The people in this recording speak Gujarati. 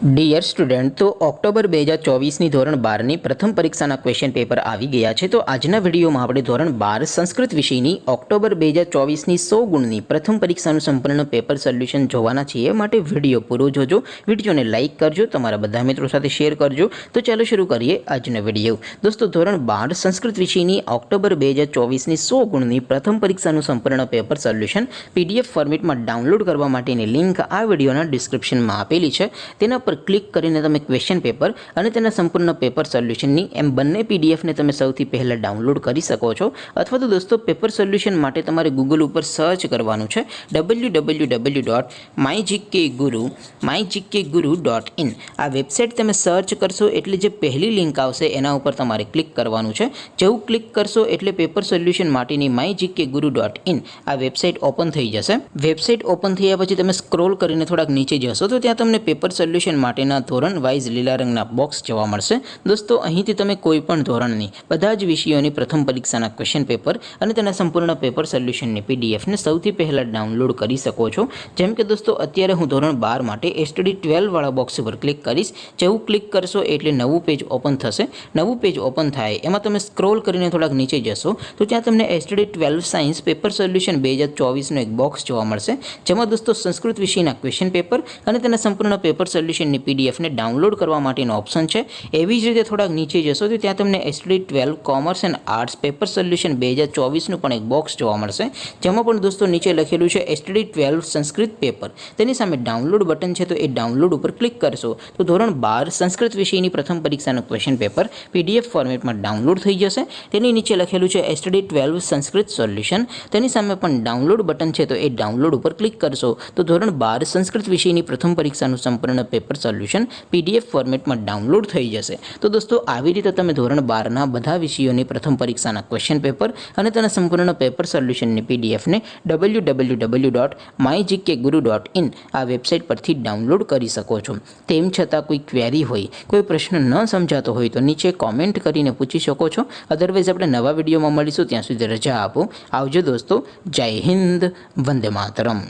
ડિયર સ્ટુડન્ટ, તો ઓક્ટોબર 2024ની ધોરણ 12ની પ્રથમ પરીક્ષાના ક્વેશ્ચન પેપર આવી ગયા છે। તો આજના વિડીયોમાં આપણે ધોરણ 12 સંસ્કૃત વિષયની ઓક્ટોબર 2024ની 100 ગુણની પ્રથમ પરીક્ષાનું સંપૂર્ણ પેપર સોલ્યુશન જોવાના છીએ। માટે વિડીયો પૂરો જોજો, વિડીયોને લાઇક કરજો, તમારા બધા મિત્રો સાથે શેર કરજો। તો ચાલો શરૂ કરીએ આજનો વિડીયો। દોસ્તો, ધોરણ 12 સંસ્કૃત વિષયની ઓક્ટોબર 2024ની 100 ગુણની પ્રથમ પરીક્ષાનું સંપૂર્ણ પેપર સોલ્યુશન PDF ફોર્મેટમાં ડાઉનલોડ કરવા માટેની લિંક આ વિડીયોના ડિસ્ક્રિપ્શનમાં આપેલી છે। તેના પર ક્લિક કરીને તમે ક્વેશ્ચન પેપર અને તેના સંપૂર્ણ પેપર સોલ્યુશનની એમ બંને પીડીએફને તમે સૌથી પહેલાં ડાઉનલોડ કરી શકો છો। અથવા તો દોસ્તો, પેપર સોલ્યુશન માટે તમારે ગૂગલ ઉપર સર્ચ કરવાનું છે www.mygkguru.in। આ વેબસાઇટ તમે સર્ચ કરશો એટલે જે પહેલી લિંક આવશે એના ઉપર તમારે ક્લિક કરવાનું છે। જેવું ક્લિક કરશો એટલે પેપર સોલ્યુશન માટેની mygkguru.in આ વેબસાઇટ ઓપન થઈ જશે। વેબસાઇટ ઓપન થયા પછી તમે સ્ક્રોલ કરીને થોડાક નીચે જશો તો ત્યાં તમને પેપર સોલ્યુશન માટેના ધોરણ વાઇઝ લીલા રંગના બોક્સ જોવા મળશે। દોસ્તો, અહીંથી તમે કોઈ પણ ધોરણની બધા જ વિષયોની પ્રથમ પરીક્ષાના ક્વેશ્ચન પેપર અને તેના સંપૂર્ણ પેપર સોલ્યુશનની પીડીએફને સૌથી પહેલાં ડાઉનલોડ કરી શકો છો। જેમ કે દોસ્તો, અત્યારે હું ધોરણ 12 માટે STD 12 વાળા બોક્સ ઉપર ક્લિક કરીશ। જેવું ક્લિક કરશો એટલે નવું પેજ ઓપન થશે। નવું પેજ ઓપન થાય એમાં તમે સ્ક્રોલ કરીને થોડાક નીચે જશો તો ત્યાં તમને STD 12 સાયન્સ પેપર સોલ્યુશન 2024નો એક બોક્સ જોવા મળશે, જેમાં દોસ્તો સંસ્કૃત વિષયના ક્વેશ્ચન પેપર અને તેના સંપૂર્ણ પેપર સોલ્યુશનની પીડીએફને ડાઉનલોડ કરવા માટેનો ઓપ્શન છે। એવી જ રીતે થોડાક નીચે જશો તો ત્યાં તમને STD 12 commerce and arts paper solution 2024નું પણ એક બોક્સ જોવા મળશે, જેમાં પણ દોસ્તો નીચે લખેલું છે STD 12 સંસ્કૃત પેપર। તેની સામે ડાઉનલોડ બટન છે, તો એ ડાઉનલોડ ઉપર ક્લિક કરશો તો ધોરણ 12 સંસ્કૃત વિષયની પ્રથમ પરીક્ષાનું ક્વેશ્ચન પેપર PDF ફોર્મેટમાં ડાઉનલોડ થઈ જશે। તેની નીચે લખેલું છે STD 12 સંસ્કૃત સોલ્યુશન। તેની સામે પણ ડાઉનલોડ બટન છે, તો એ ડાઉનલોડ ઉપર ક્લિક કરશો તો ધોરણ 12 સંસ્કૃત વિષયની પ્રથમ પરીક્ષાનું સંપૂર્ણ પેપર સોલ્યુશન PDF ફોર્મેટમાં ડાઉનલોડ થઈ જશે। તો દોસ્તો, આવી રીતે તમે ધોરણ 12ના બધા વિષયોની પ્રથમ પરીક્ષાના ક્વેશ્ચન પેપર અને તેના સંપૂર્ણ પેપર સોલ્યુશનની પીડીએફને www.mygkguru.in આ વેબસાઇટ પરથી ડાઉનલોડ કરી શકો છો। તેમ છતાં કોઈ ક્વેરી હોય, કોઈ પ્રશ્ન ન સમજાતો હોય તો નીચે કોમેન્ટ કરીને પૂછી શકો છો। અધરવાઇઝ આપણે નવા વિડીયોમાં મળીશું, ત્યાં સુધી રજા આપો। આવજો દોસ્તો, જય હિન્દ, વંદે માતરમ।